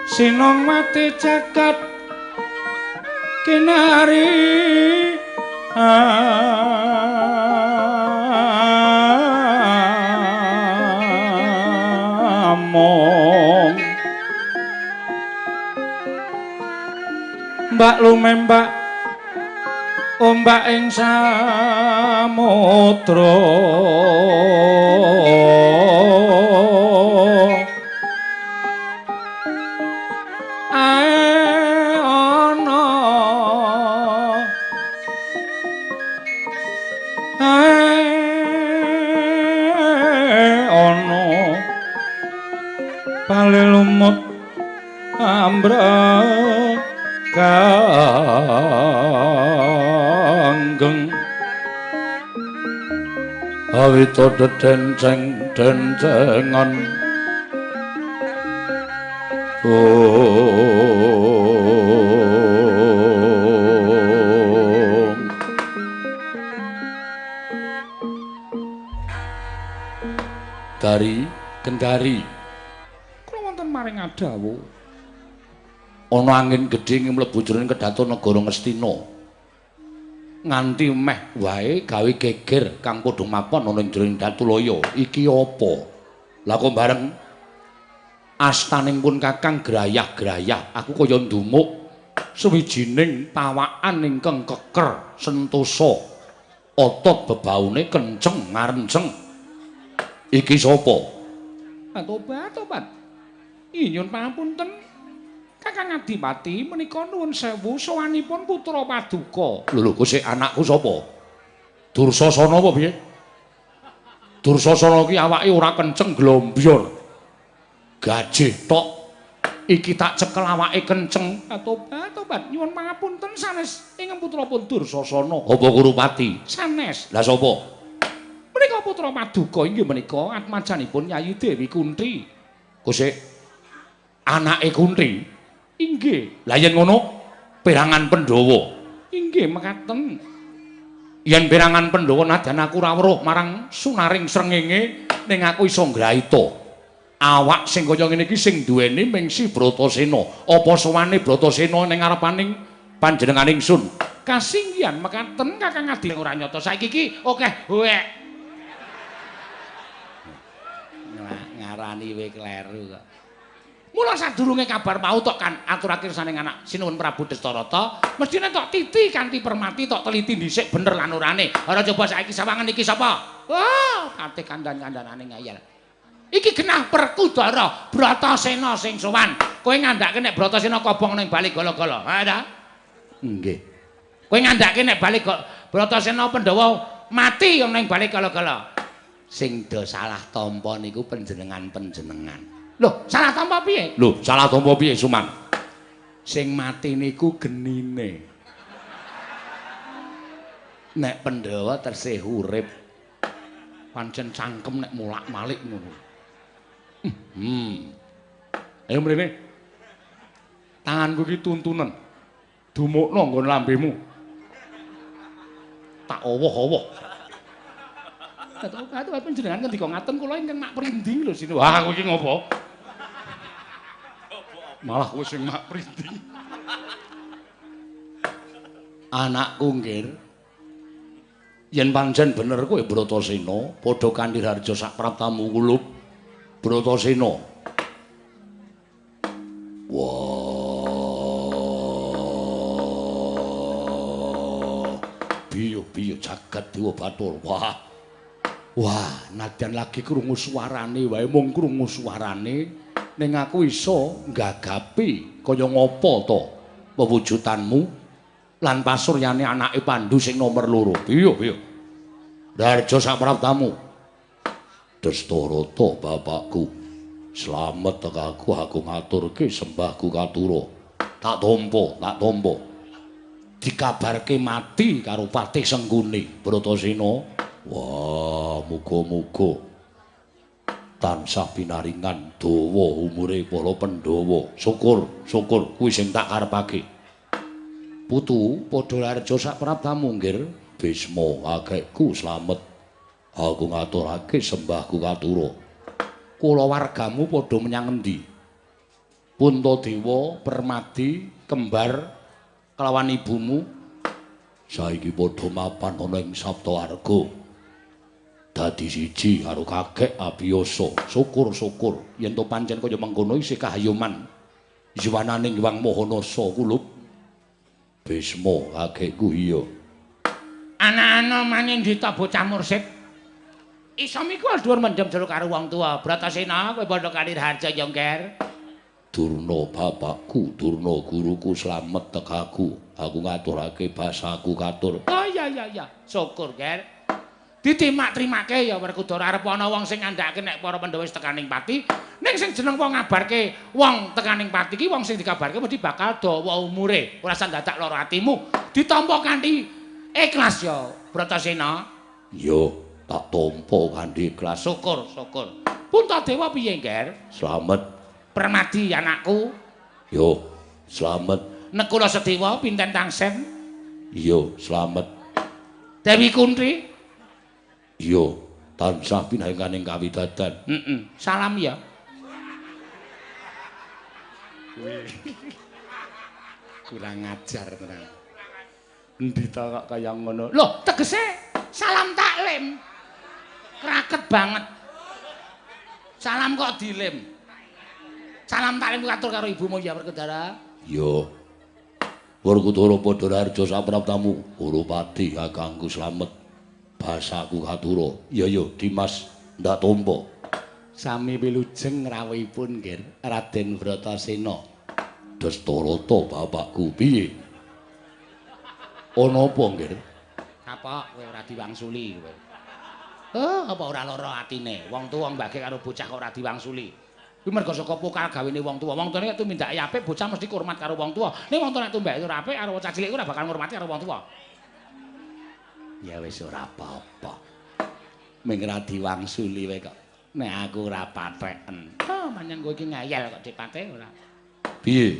Sinong mati jagat kinari among mbak lumembak ombak ing samudra lumut ambrekanggeng awita denceng-dencengan dari Kendari maring adawu ana angin gedhe mlebu jroning Kedaton Negara Ngastina nganti meh wae gawe geger kang padha mapon ana ing jroning Datulaya iki apa la kok bareng astaning pun Kakang grayah-grayah aku kaya ndumuk suwijining pawakan ingkang keker sentosa otot bebaune kenceng ngarenceng iki sapa tobat nyuwun pangapunten Kakang Adipati menika nuwun sewu sowanipun putra Paduka. Lho sik anakku sapa? Dursasana apa piye? Dursasana ki awake ora kenceng glombyur. Gajih tok. Iki tak cekel awake kenceng. Tobat nyuwun pangapunten sanes ing putrapun Dursasana. Apa Kurupati? Sanes. Lah sapa? Menika putra Paduka inggih menika atmajanipun Yayi Dewi Kunthi. Sik anake Kunthi inggih la yen ngono perangan Pandhawa inggih mekaten yen perangan Pandhawa nadyan aku ora weruh marang sunaring srengenge ning aku iso nggraita awak sing kaya ngene iki sing duweni ming si Bratasena apa sowane Bratasena ning ngarepaning panjenengan ingsun kasinggihan mekaten Kakang Adi ora nyata saiki iki akeh hoek ngarani we kleru kok. Mula sadurunge kabar mau tok kan aturake saning anak Sinuwun Prabu Dastarata, mestine tok titi kanthi permati tok teliti dhisik bener lan orane. Ora coba saiki sawangen iki sapa? Wah, kate kandan-kandanane ngayal. Iki genah Perkudara Bratasena sing sowan. Kowe ngandhake nek Bratasena kobong ning bali gala-gala. Ha ta? Nggih. Kowe ngandhake nek bali Bratasena Pandhawa mati ning bali gala-gala. Sing do salah tampa niku panjenengan-panjenengan. Loh, salah tampa piye? Loh, salah tampa piye, Suman? Sing mati niku genine. Nek Pandhawa tersih urip pancen cangkem nek mulak-malik ngono. Ayo mrene. Tanganku iki tuntunen. Dumukno nggon lambemu. Tak owoh-owoh. Katu panjenengan ngendika ngaten kula ingkang mak prinding lho sini. Wah, aku iki ngopo? Malah kowe sing mak prinding. Anakku nggih. Yen pancen bener kowe Bratasena, padha kanthi harja sak praptamu kulub Bratasena. Wah. Biyo jagat Dewa Bathara. Wah, nadyan lagi krungu suarane wae mung krungu suarane ning aku iso nggagapi kaya ngapa to pewujudanmu lan pasuryane anake Pandhu sing nomor 2. Piye? Darja sapraptamu. Dastarata bapakku. Slamet tekaku aku ngaturke sembahku katura. Tak tampa. Dikabarke mati karo Patih Sengguni Bratasena. Wah, muga-muga tansah pinaringan dawa umure para Pandhawa. Syukur kuwi sing tak karepake. Putu padha larja sak praptamu nggir Bisma agekku slamet. Aku ngaturake sembahku katura. Kula wargamu padha menyang endi? Puntadewa, Permadi, kembar kelawan ibumu saiki padha mapan ana ing Saptawarga. Dadi siji karo kakek abiyasa. Syukur-syukur yen to pancen kaya mengkono isih kahayoman. Yuwananing Hyang Mahanasa kulup. Bisma kakekku iya. Anak-anak maning dita bocah mursid. Isom iku dhuwur mendem jero karo wong tuwa. Bratasena kowe padha kalir harja yo, Nger. Durna bapakku, Durna guruku slamet tekaku. Aku ngaturake basaku katur. Oh iya. Syukur, Nger. Ditimak-trimake ya Werkudara arep ana wong sing ngandhakake nek para Pandhawa wis tekaning pati, ning sing jeneng wong ngabarke wong tekaning pati iki wong sing dikabarke mesti bakal dawa umure, ora sandadak lara atimu, ditampa kanthi ikhlas ya, Bratasena. Yo, tak tampa kanthi ikhlas. Syukur. Puntadewa piye, Nger? Slamet. Permadi anakku. Yo, slamet. Nekula Sedewa pinten tangsen? Yo, slamet. Dewi Kuntri? Yo, tansah pinaringaning kawidadan. Salam ya. Kurang ajar tenan. Endi ta kok kaya ngono? Loh, tegese salam taklim. Kraket banget. Salam kok dilem. Salam taklim katur karo ibumu ya Werkudara. Yo. Werkudara padha harja sapraptamu, Urupati kakangku slamet. Basaku katura. Ya Dimas ndak tampa. Sami wilujeng rawuhipun nggih Raden Bratasena. Dastarata bapakku piye? Ana apa nggih? Apa kowe ora diwangsuli kowe? Oh, apa ora lara atine? Wong tuwa mbage karo bocah kok ora diwangsuli. Kuwi mergo saka pokal gawene wong tuwa. Wong tuwa nek tumindake apik, bocah mesti hormat karo wong tuwa. Ning wong tuwa nek tumbake ora apik karo bocah cilik ora bakal ngurmati karo wong tuwa. Ya wis ora apa-apa. Ming ra diwangsuli wae kok. Nek aku ora patheken. Oh, manyen kowe iki ngayal kok dipate ora. Piye?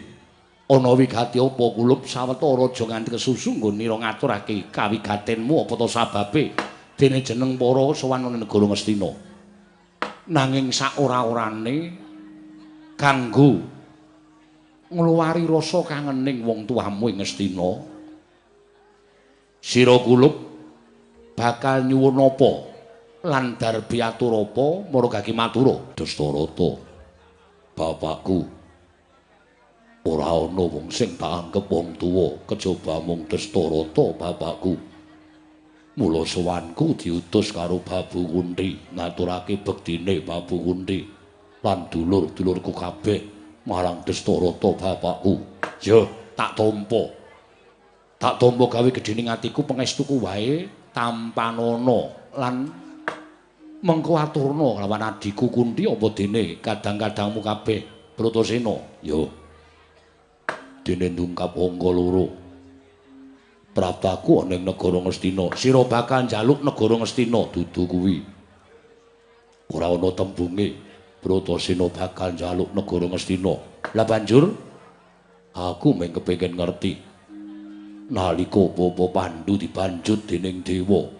Ana wigati apa kulup sawetara aja nganti kesusu nggon nira ngaturake kawigatenmu apa to sababe dene jeneng para sowan ning negara Ngastina. Nanging sak ora-orane kanggo ngluwari rasa kangening wong tuamu ing Ngastina. Sira kulup bakal nyuwun apa lan darbi atur apa marang matura Dastarata bapakku ora ana wong sing tak anggep wong tuwa kejaba mung Dastarata bapakku. Mula sowanku diutus karo Babu Kunthi ngaturake bektine Babu Kunthi lan dulur-dulurku kabeh marang Dastarata bapakku. Ya tak tampa gawe gedhening atiku pangestuku wae tampanono lan mengko aturna lawan adiku Kunthi apa dene kadang-kadangmu kabeh Bratasena. Yo. Dene ndungkap angka loro. Praptaku ana ing negara Ngastina. Sira bakal njaluk negara Ngastina dudu kuwi. Ora ana tembunge Bratasena bakal njaluk negara Ngastina. Lah banjur aku mung kepengin ngerti. Nalika Bapa Pandhu dibanjut dening dewa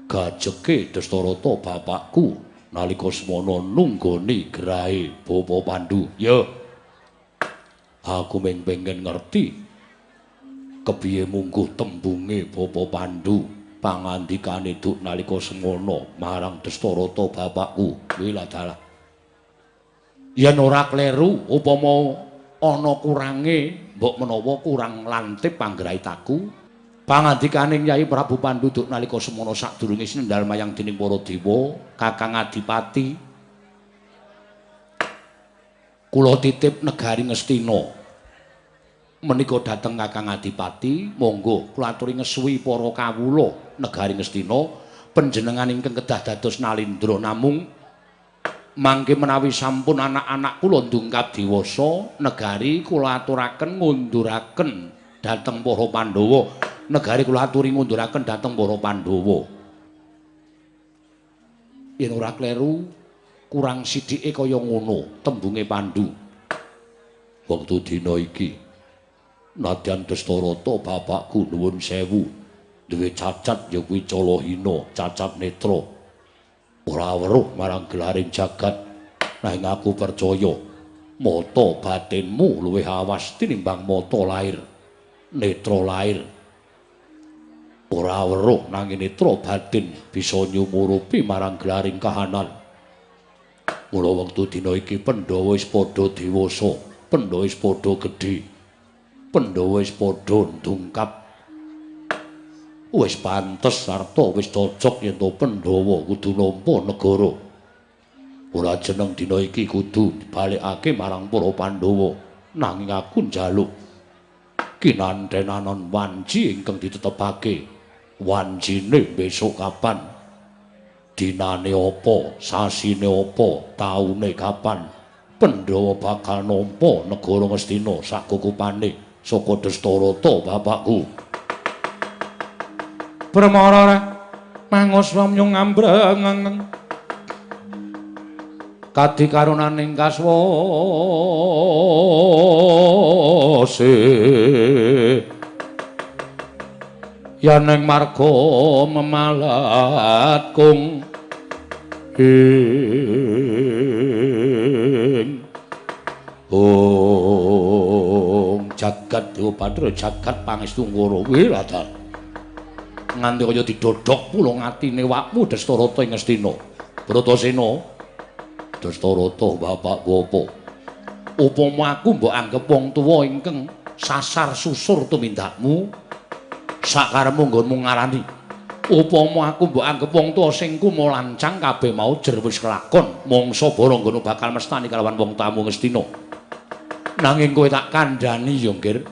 gajeke Dastarata bapakku nalika semana nunggoni grahe Bapa Pandhu. Ya. Aku mung pengen ngerti kepiye mungguh tembunge Bapa Pandhu pangandikane duk nalika semana marang Dastarata bapakku. Kuwi lha dalah. Yen ora kleru upama ana kurange mbok menawa kurang lantip panggrahitaku pangandikaning Nyai Prabu Pandhu duk nalika semana sadurunge sinendal mayang dening para dewa Kakang Adipati kula titip negari Ngastina menika dhateng Kakang Adipati monggo kula aturi ngesuwi para kawula negari Ngastina panjenengan ingkang kedah dados nalindra namung mangke menawi sampun anak-anak kula ndungkap dewasa negari kula aturaken ngunduraken dhateng para Pandhawa. Negari kula aturi ngunduraken dhateng para Pandhawa. Yen ora kleru kurang sithike kaya ngono tembunge Pandhu. Wektu dina iki nadyan Dastarata bapakku nuwun sewu duwe cacat ya kuwi calahina, cacat netra. ora weruh marang gelaring jagat nanging aku percaya mata batinmu luwih awas tinimbang mata lair netra lair ora weruh nanging netra batin bisa nyumurupi marang gelaring kahanan mula wektu dina iki Pandhawa wis padha dewasa Pandhawa wis padha gedhe Pandhawa wis padha ndungkap wis pantes sarta wis cocok yen to Pandhawa kudu nampa negara. Ora jeneng dina iki kudu dibalekake marang para Pandhawa, nanging aku njaluk kinantenanan wanci ingkang ditetepake. Wancine besok kapan? Dinane apa? Sasine apa? Taune kapan? Pandhawa bakal nampa negara Ngastina sakukupane saka Dastarata bapakku. Pramara mangos wamyung ambreng kadi karunaning kaswase yaneng marga memalat kung ing jagat dewa Bathara jagat pangestu ngoro wirata nganti kaya didodhok pulung atine wakmu Dastarata ing Ngastina Bratasena Dastarata bapakku apa upama aku mbok anggep wong tuwa ingkang sasar susur tumindakmu sakaremu nggonmu ngarani upama aku mbok anggep wong tuwa sing kumo lancang kabeh mau jer wis kelakon mangsa bara nggono bakal mestani kalawan wong tamu Ngastina nanging kowe tak kandhani ya nggir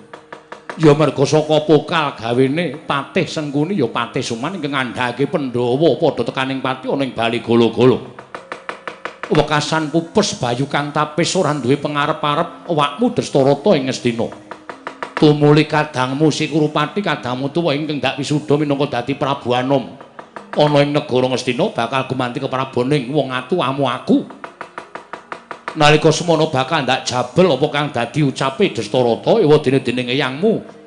ya merga saka pokal gawene Patih Sengkuni ya Patih Suman ingkang ngandhake Pandhawa padha tekaning pati ana ing bali golo-golo wekasan pupus Bayu Kang Tapis ora duwe pangarep-arep awakmu Dastarata ing Ngastina tumuli kadangmu Sikurupati kadangmu tuwa ingkang dak wisuda minangka dadi Prabu Anom ana ing negara Ngastina bakal gumanti keprabaning wong atuwamu aku nalika semono bakal ndak jabel apa kang dadi ucape Dastarata ewa dene-dening eyangmu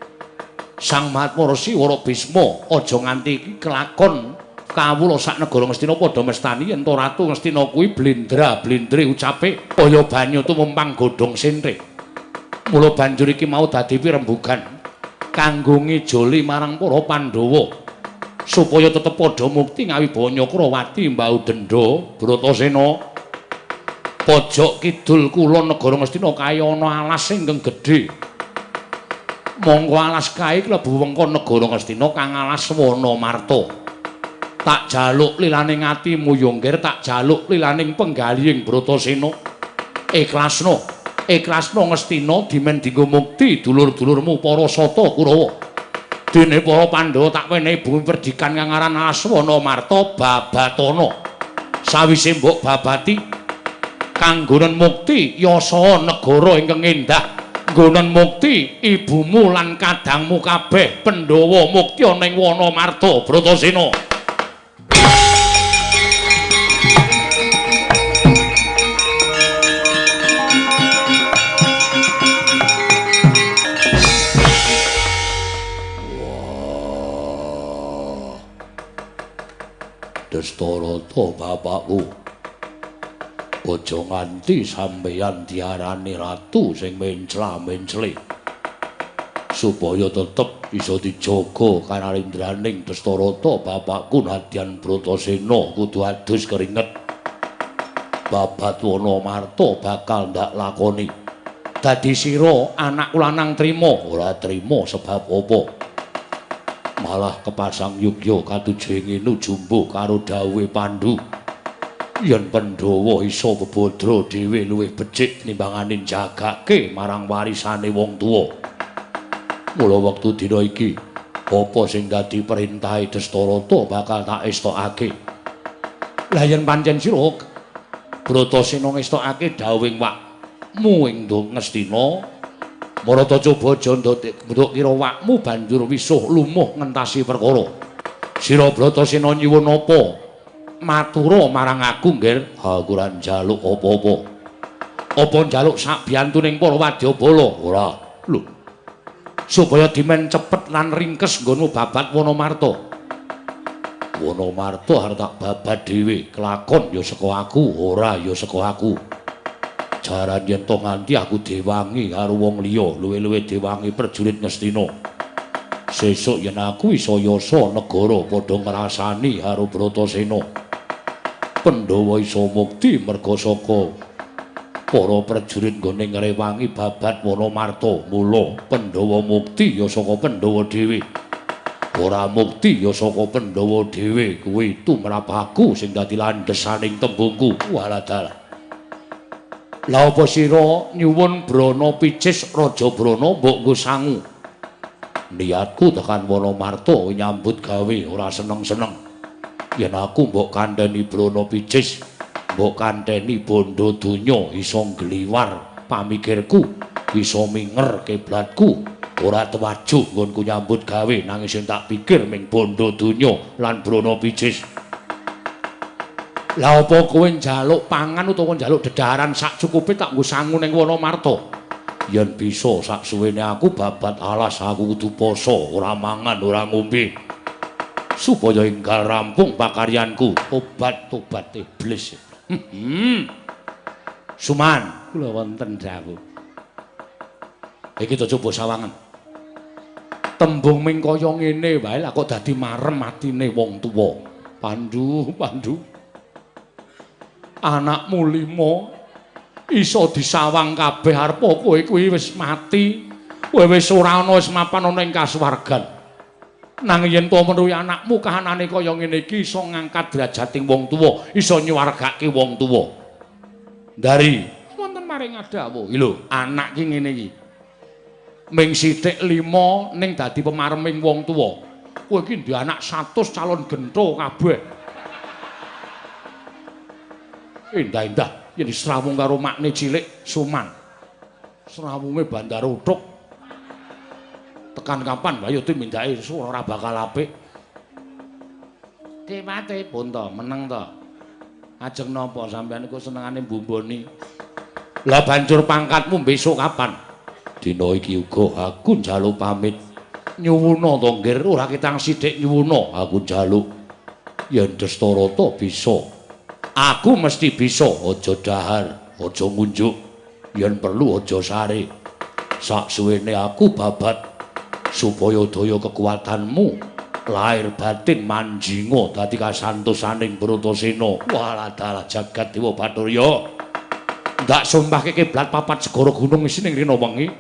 Sang Mahatmarsi Wara Bisma aja nganti iki kelakon kawula sak negara Ngastina padha mestani yen to Ratu Ngastina kuwi blendra-blendre ucape kaya banyu tumempang godhong sentrik mula banjur iki mau dadi pirembugan kanggo ngijoli marang para Pandhawa supaya tetep padha mukti ngawibawa Nyakrawati Mbau Dendha Bratasena pojok kidul kulon negara Ngastina kaya ana alas ingkang gedhe mongko alas kae klebu wengkon negara Ngastina kang alas Wanamarta tak jaluk lilaning atimu Yonggir tak jaluk lilaning penggalihing Bratasena ikhlasna Ngastina dimen dinggo mukti dulur-dulurmu para Sata Kurawa dene para Pandhawa tak wenehi bumi perdikan kang aran alas Wanamarta babatana sawise mbok babati kanggonen mukti yasa negara ingkang endah nggonen mukti ibumu lan kadangmu kabeh Pandhawa mukti ana ing Wanamarta Bratasena Dastarata bapakku aja nganti sampeyan diarani ratu sing mencla-mencli supaya tetep bisa dijaga kanarindraning Dastarata bapakku nadyan Bratasena kudu adus keringet babat Wanamarta bakal ndak lakoni dadi sira anak lanang trima ora trima sebab apa malah kepasang yugya katujuhe nujumbuh karo dawuhe Pandhu yen Pandhawa isa bebodro dhewe luwih becik timbanganing jagake marang warisane wong tuwa. Mula wektu dina iki apa sing dadi perintahe Dastarata bakal tak estokake. Lah yen pancen sira Bratasena ngestokake dawuhing wakmu ing Ngastina Marata coba aja nduk kira wakmu banjur wisuh lumuh ngentasi perkara. Sira Bratasena nyuwun apa? Matura marang aku, Nggir. Ha aku ora njaluk apa-apa. Apa njaluk sak biyantuning para wadyabala? Ora. Lho. Supaya dimen cepet lan ringkes nggonmu babat Wanamarta. Wonomarto arep tak babat dhewe, kelakon ya saka aku, ora ya saka aku. Jaran yen to nganti aku diwangi karo wong liya, luwe-luwe diwangi prajurit Ngastina. Sesuk yen aku isa yasa negara padha ngrasani karo Bratasena. Pandhawa isa mukti merga saka para prajurit nggone ngrewangi babat Wonomarto. Mula Pandhawa mukti ya saka Pandhawa dhewe. Ora mukti ya saka Pandhawa dhewe, kuwi tumrap aku sing dadi landhesaning tembungku. Waladala. Lah apa sira nyuwun Brana Picis Raja Brana mbok nggo sangu? Niatku tekan Wonomarto nyambut gawe ora seneng-seneng. Yen aku mbok kandhani Brana Picis, mbok kandhani bondo donya iso ngliwar pamikirku, iso minger kiblatku. Ora tewajuh nggonku nyambut gawe nanging sing tak pikir ming bondo donya lan Brana Picis. Lah apa kowe njaluk pangan utawa njaluk dedhaharan sak cukupe tak nggo sangu ning Wonomarto? Yen bisa sak suwene aku babat alas aku kudu poso, ora mangan, ora ngombe. Supaya enggal rampung pakaryanku, tobat iblis. Suman, kula wonten dawuh. Iki coba sawangen. Tembung ming kaya ngene wae lah kok dadi marem atine wong tuwa. Pandhu. Anakmu 5 iso disawang kabeh arep kowe kuwi wis mati. Kowe wis ora ana wis mapan ana ing kasuwargan. Nanging yen to menuwi anakmu kahanane kaya ngene iki iso ngangkat derajating wong tuwa, iso nyuwargake wong tuwa. Dari wonten maring dawuh. Lho, anak ki ngene iki. Ming sithik 5 ning dadi pemareming wong tuwa. Kowe iki ndek anak 100 calon gento kabeh. Endah-endah yen disrawung karo makne cilik Suman. Srawunge bandar uthuk. Tekan kapan Bayu timindake ora bakal apik. Dewate pun to, meneng to. Ajeng napa sampeyan iku senengane mbumboni. Lah banjur pangkatmu besok kapan? Dina iki uga aku njaluk pamit. Nyuwuna to nggir ora ketang sithik nyuwuna aku njaluk. Yen Dastarata bisa, aku mesti bisa. Aja dahar, aja ngunjuk. Yen perlu aja sare. Sak suwene aku babat supaya daya kekuatanmu lahir batin manjinga dadi kasantosaning Bratasena. Waladala jagat dewa Bathurya. Ndak sumpahke kiblat papat segara gunung isi ning rina wengi.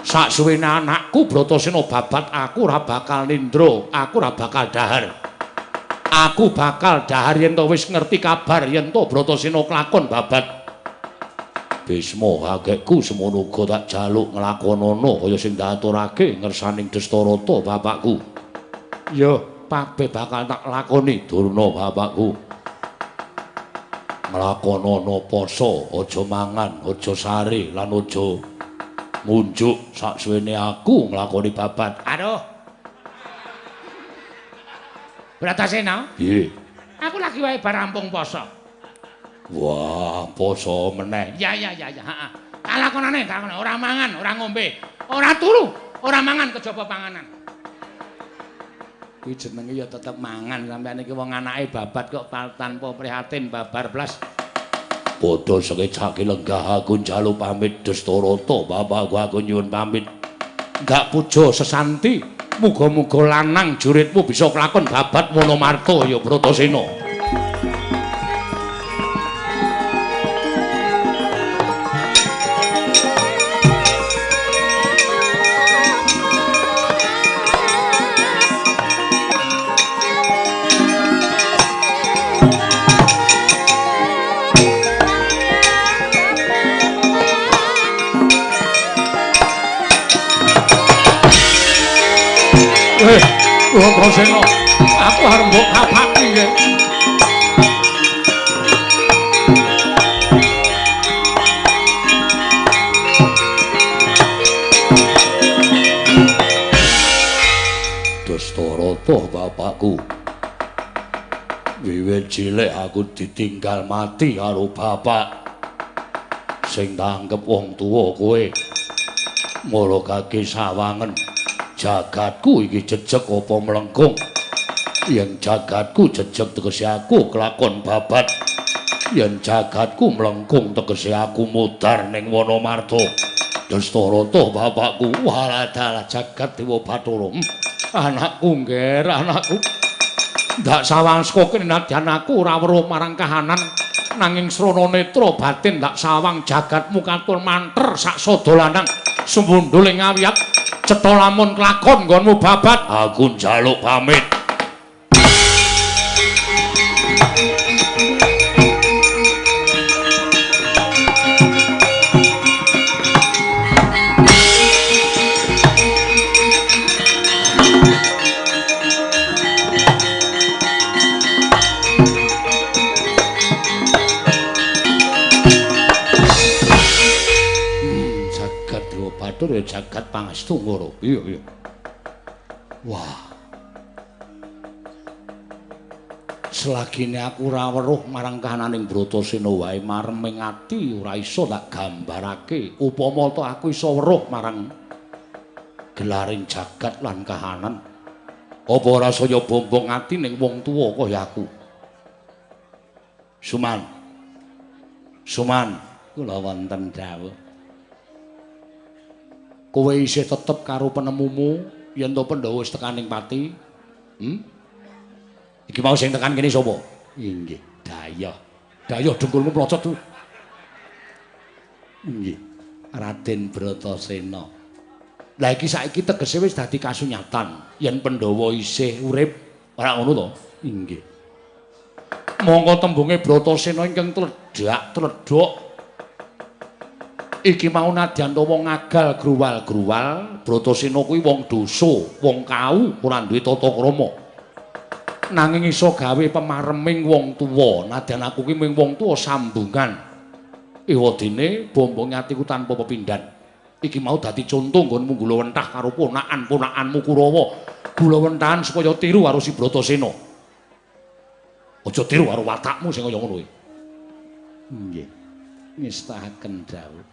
Sak suwene anakku Bratasena babat aku ora bakal nindra, aku ora bakal dahar. Aku bakal dahar yen to wis ngerti kabar yen to Bratasena kelakon babat. Bisma kakekku semono uga tak jaluk nglakonana kaya sing diaturake ngersaning Dastarata bapakku. Ya, kabeh bakal tak lakoni Durna bapakku. Nglakonana poso, aja mangan, aja sare lan aja ngunjuk saksuwene aku nglakoni babat. Aduh. Bratasena? Piye? Aku lagi wae bar rampung poso. Wah, poso meneh. Ya, heeh. Kalakonane ora mangan, ora ngombe, ora turu, ora mangan kejaba panganan. Kuwi jenenge ya tetep mangan, sampeyan iki wong anake babat kok tanpa prihatin babar blas. Padha sekecake lenggah aku njaluk pamit Dastarata, bapakku aku nyuwun pamit. Ndak puja sesanti, muga-muga lanang juritmu bisa kelakon babat Wonomarto ya Bratasena. Bratasena, aku arep mbok kapaki ya. Dastarata bapakku. Wiwit cilik aku ditinggal mati karo bapak. Sing tanggep wong tuwa kowe. Mula kaki sawangen. Jagatku iki jejeg apa mlengkung. yen jagatku jejeg tegese aku kelakon babat yen jagatku mlengkung tegese aku mudhar ning Wonomarta Dastarata bapakku waladala jagat Dewa Bathara anakku ngger anakku ndak sawang saka kene nadyan aku ora weruh marang kahanan nanging srana netra batin ndak sawang jagatmu katon manter sak sada lanang sembundul ing awiyat cetha lamun kelakon nggonmu babat aku njaluk pamit. Ya jagat pangestu ngono. Iya. Wah. Selagine aku ora weruh marang kahananing Bratasena wae mareming ati ora iso tak gambarake. Upama to aku iso weruh marang gelaring jagat lan kahanan. Apa ora saya bombong ati ning wong tuwa kaya aku. Suman. Kula wonten dawuh. Kowe isih tetep karo penemumu yen to Pandhawa wis tekaning pati? Iki mau sing tekan kene sapa? Inggih, Dayah. Dayah dengkulmu mlocot tuh. Inggih, Raden Bratasena. Lah iki saiki tegese wis dadi kasunyatan yen Pandhawa isih urip, ora ngono to? Inggih. Monggo tembunge Bratasena ingkang tledhak iki mau nadyan to wong agal gruwal-gruwal Bratasena kuwi wong dosa wong kau ora duwe tata krama nanging iso gawe pemareming wong tuwa nadyan aku kuwi mung wong tuwa sambungan ewadene bombong atiku tanpa pepindhan iki mau dadi conto nggonmu gulawentah karo ponakan-ponakanmu Kurawa gulawentahan supaya tiru karo si Bratasena aja tiru karo watakmu sing kaya ngono kuwi nggih ngestahaken dawuh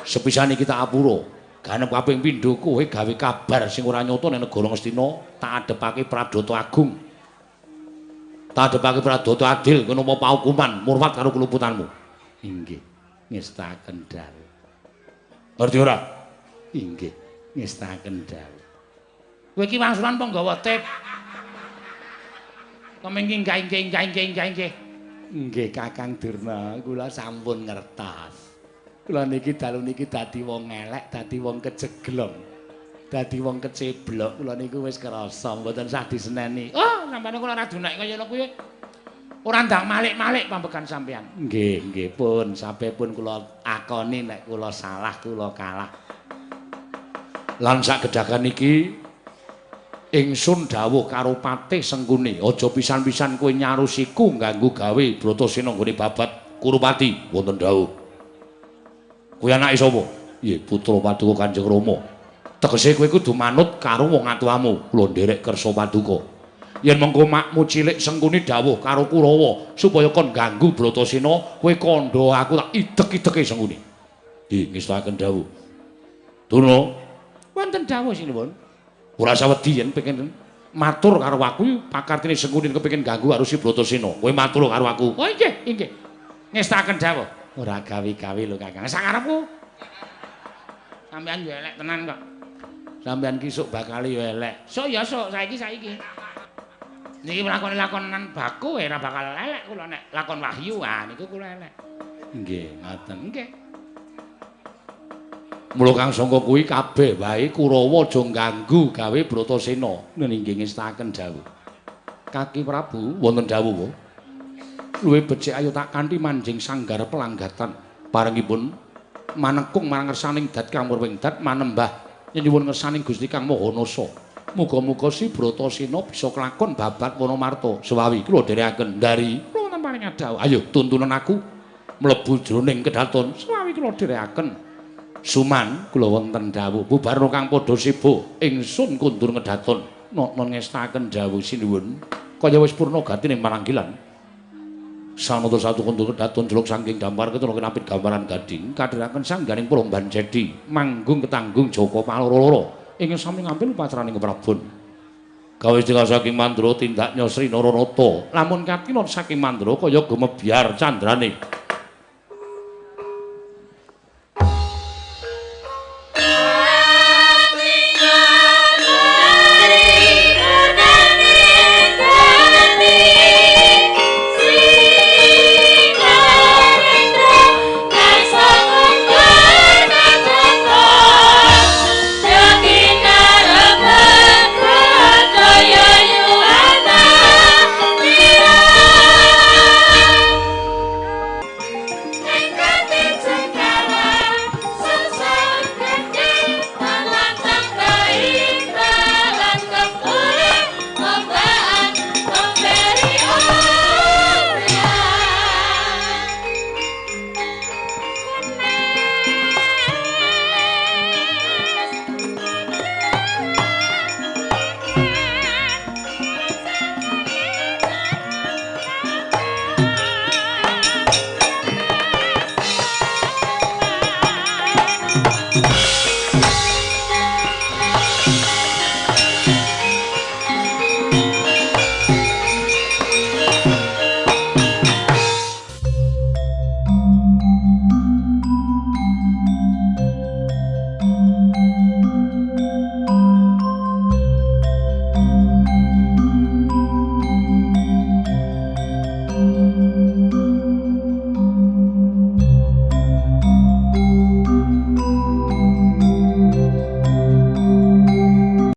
sepisan iki tak apura ganep kaping pindho kowe gawe kabar sing ora nyata ning negara Ngastina tak adepake Pradata Agung tak adepake Pradata Adil kono apa paukuman murwat karo keluputanmu inggih ngestaken dawuh ngerti ora inggih ngestaken dawuh kowe iki wangsulan penggawa tip kemengking inggih nggih Kakang Durna kula sampun ngertos. Kula niki dalu niki dadi wong elek, dadi wong kejeglong. Dadi wong keceblok kula niku wis krasa mboten sah diseneni. Oh, sampane kula ora dunek kaya ngono kuwi. Ora ndang malik-malik pambekan sampean. Nggih pun, sampun kula akoni nek kula salah kula kalah. Lan sak gedhakan iki ingsun dawuh karo Patih Sengkuni, aja pisan-pisan kowe nyarusiku ngganggu gawe Bratasena nggone babat Kurupati wonten dawuh. Kowe anake sapa? Nggih, putra Paduka Kanjeng Rama. Tegese kowe kudu manut karo wong atuwamu, kula nderek kersa Paduka. Yen mengko makmu cilik Sengkuni dawuh karo Kurawa supaya kon ganggu Bratasena, kowe kandha aku tak idek-ideke Sengkuni. Nggih, ngestaken dawuh. Durna, wonten dawuh sinipun. Ora usah wedi yen pengen matur karo aku pakartine Sengkuni kepengin ganggu karo si Bratasena. Kowe matur karo aku. Oh nggih. Ngestaken dawuh. Ora gawe-gawe lho Kakang. Sakarepku. Sampeyan yo elek tenan kok. Sampeyan ki sok bakal yo elek. Sok ya sok saiki. Niki lakon-lakonan baku ora bakal elek kula nek lakon wahyu niku kula elek. Nggih, ngoten. Nggih. Mula kang sangka kuwi kabeh wae Kurawa aja ganggu gawe Bratasena. Nggih ngestaken dawuh. Kaki Prabu wonten dawuh. Luwih becik ayo tak kanthi manjing sanggar pelanggatan. Parengipun manekung marang ngersaning dat Kang Murwingdat manembah nyuwun ngersaning Gusti Kang Mahanasa. Muga-muga si Bratasena bisa kelakon babat Wonomarta. Sewawi kula dherekaken ndari kula wonten paring dawuh. Ayo tuntunan aku mlebu jroning kedaton. Sewawi kula dherekaken. Suman kula wonten dawuh bubarna kang padha sibuk ingsun kundur ngedaton. Non ngestaken dawuh sinuwun kaya wis purna gatine maranggilan. Sanata satu kundur kedaton jeluk saking dampar ketara kenapit gambaran gading kadhiraken sangganing Promban Cedi manggung ketanggung Joko Paloro-loro ingkang sami ngambil patraning Prabon. Gawe sing saking Mandura tindak Nyosri Naranata. Lamun katinon saking Mandura kaya gumebyar candrane.